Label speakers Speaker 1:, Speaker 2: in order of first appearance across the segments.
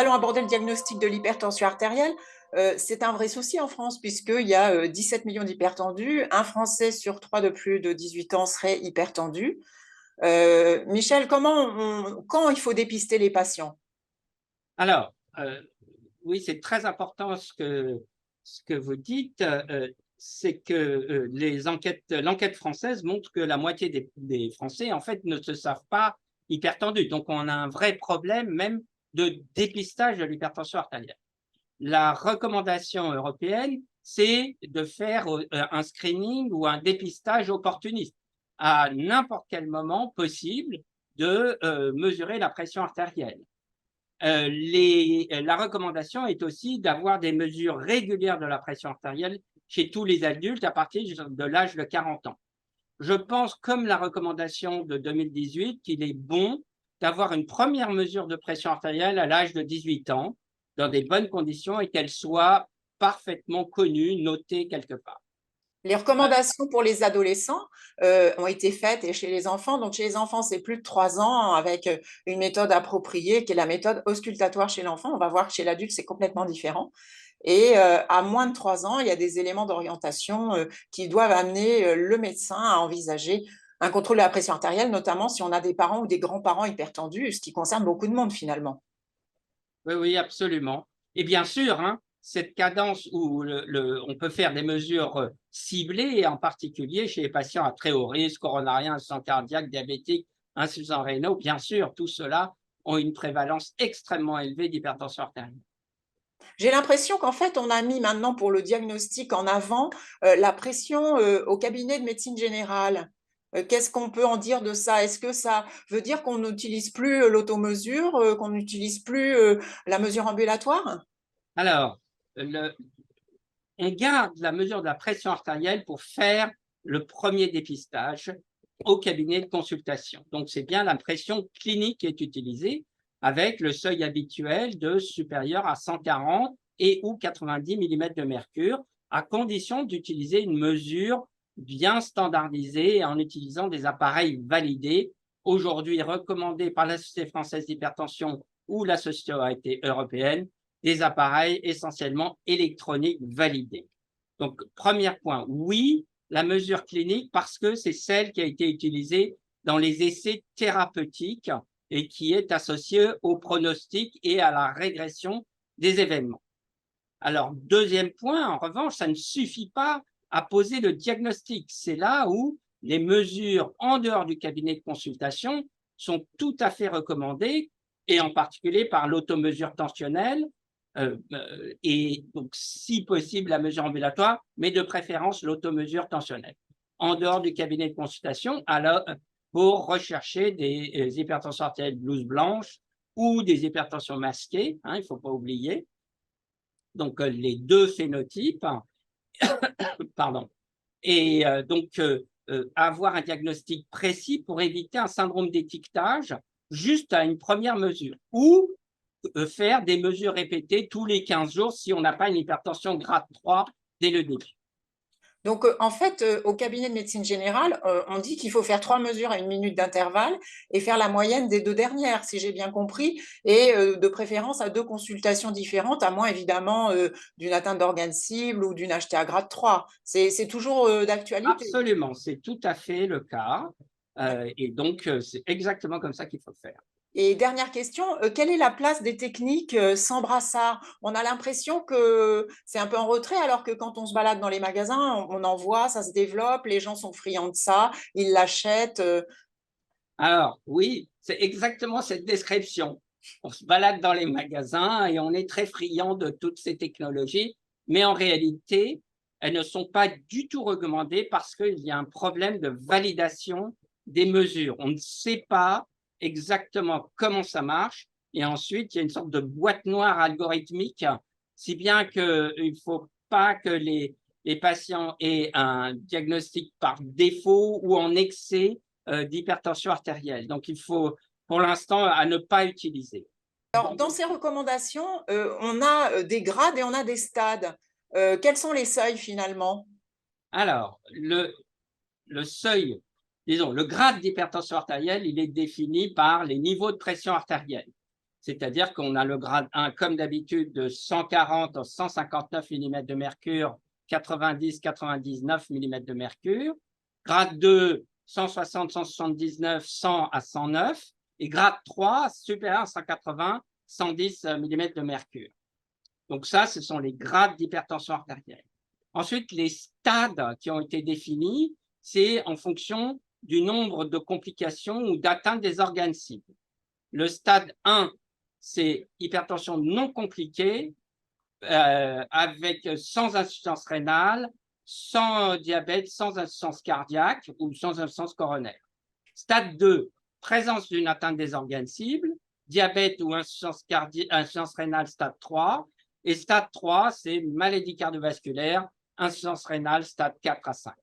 Speaker 1: allons aborder le diagnostic de l'hypertension artérielle. C'est un vrai souci en France, puisqu'il y a 17 millions d'hypertendus. Un Français sur trois de plus de 18 ans serait hypertendu. Michel, quand il faut dépister les patients?
Speaker 2: Alors, oui, c'est très important ce que vous dites. C'est que l'enquête française montre que la moitié des Français, en fait, ne se savent pas hypertendus. Donc, on a un vrai problème même de dépistage de l'hypertension artérielle. La recommandation européenne, c'est de faire un screening ou un dépistage opportuniste à n'importe quel moment possible de mesurer la pression artérielle. La recommandation est aussi d'avoir des mesures régulières de la pression artérielle chez tous les adultes à partir de l'âge de 40 ans. Je pense, comme la recommandation de 2018, qu'il est bon d'avoir une première mesure de pression artérielle à l'âge de 18 ans, dans des bonnes conditions et qu'elle soit parfaitement connue, notée quelque part.
Speaker 1: Les recommandations pour les adolescents ont été faites et chez les enfants. Donc, chez les enfants, c'est plus de 3 ans avec une méthode appropriée qui est la méthode auscultatoire chez l'enfant. On va voir que chez l'adulte, c'est complètement différent. Et à moins de 3 ans, il y a des éléments d'orientation qui doivent amener le médecin à envisager un contrôle de la pression artérielle, notamment si on a des parents ou des grands-parents hypertendus, ce qui concerne beaucoup de monde finalement.
Speaker 2: Oui, oui, absolument. Et bien sûr, hein, cette cadence où on peut faire des mesures ciblées, en particulier chez les patients à très haut risque, coronariens, insuffisants cardiaques, diabétiques, insuffisants rénaux, bien sûr, tout cela ont une prévalence extrêmement élevée d'hypertension artérielle.
Speaker 1: J'ai l'impression qu'en fait, on a mis maintenant pour le diagnostic en avant la pression au cabinet de médecine générale. Qu'est-ce qu'on peut en dire de ça? Est-ce que ça veut dire qu'on n'utilise plus l'automesure, qu'on n'utilise plus la mesure ambulatoire?
Speaker 2: Alors, on garde la mesure de la pression artérielle pour faire le premier dépistage au cabinet de consultation. Donc, c'est bien la pression clinique qui est utilisée avec le seuil habituel de supérieur à 140 et ou 90 mm de mercure, à condition d'utiliser une mesure bien standardisée en utilisant des appareils validés, aujourd'hui recommandés par la Société française d'hypertension ou la Société européenne, des appareils essentiellement électroniques validés. Donc, premier point, oui, la mesure clinique, parce que c'est celle qui a été utilisée dans les essais thérapeutiques et qui est associée au pronostic et à la régression des événements. Alors, deuxième point, en revanche, ça ne suffit pas à poser le diagnostic. C'est là où les mesures en dehors du cabinet de consultation sont tout à fait recommandées, et en particulier par l'automesure tensionnelle, et donc, si possible, la mesure ambulatoire, mais de préférence l'automesure tensionnelle. En dehors du cabinet de consultation, alors, pour rechercher des hypertensions artérielles blouse blanche ou des hypertensions masquées, hein, il ne faut pas oublier. Donc, les deux phénotypes, pardon. Et donc, avoir un diagnostic précis pour éviter un syndrome d'étiquetage juste à une première mesure, ou faire des mesures répétées tous les 15 jours si on n'a pas une hypertension grade 3 dès le début.
Speaker 1: Donc, en fait, au cabinet de médecine générale, on dit qu'il faut faire 3 mesures à 1 minute d'intervalle et faire la moyenne des 2 dernières, si j'ai bien compris, et de préférence à 2 consultations différentes, à moins évidemment d'une atteinte d'organes cibles ou d'une HTA grade 3. C'est toujours d'actualité.
Speaker 2: Absolument, c'est tout à fait le cas. Et donc, c'est exactement comme ça qu'il faut faire.
Speaker 1: Et dernière question, quelle est la place des techniques sans brassard? On a l'impression que c'est un peu en retrait, alors que quand on se balade dans les magasins, on en voit, ça se développe, les gens sont friands de ça, ils l'achètent.
Speaker 2: Alors, oui, c'est exactement cette description. On se balade dans les magasins et on est très friand de toutes ces technologies, mais en réalité, elles ne sont pas du tout recommandées parce qu'il y a un problème de validation des mesures. On ne sait pas exactement comment ça marche, et ensuite, il y a une sorte de boîte noire algorithmique, si bien qu'il ne faut pas que les patients aient un diagnostic par défaut ou en excès d'hypertension artérielle. Donc, il faut, pour l'instant, à ne pas utiliser.
Speaker 1: Alors, dans ces recommandations, on a des grades et on a des stades. Quels sont les seuils finalement?
Speaker 2: Alors, le seuil, disons, le grade d'hypertension artérielle, il est défini par les niveaux de pression artérielle. C'est-à-dire qu'on a le grade 1, comme d'habitude, de 140 à 159 mm de mercure, 90-99 mm de mercure. Grade 2, 160, 179, 100 à 109. Et grade 3, supérieur à 180, 110 mm de mercure. Donc ça, ce sont les grades d'hypertension artérielle. Ensuite, les stades qui ont été définis, c'est en fonction du nombre de complications ou d'atteinte des organes cibles. Le stade 1, c'est hypertension non compliquée, avec sans insuffisance rénale, sans diabète, sans insuffisance cardiaque ou sans insuffisance coronaire. Stade 2, présence d'une atteinte des organes cibles, diabète ou insuffisance rénale stade 3. Et stade 3, c'est maladie cardiovasculaire, insuffisance rénale stade 4 à 5.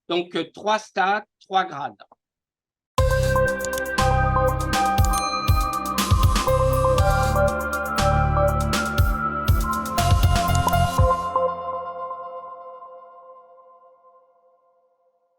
Speaker 2: Donc, 3 stades, 3 grades.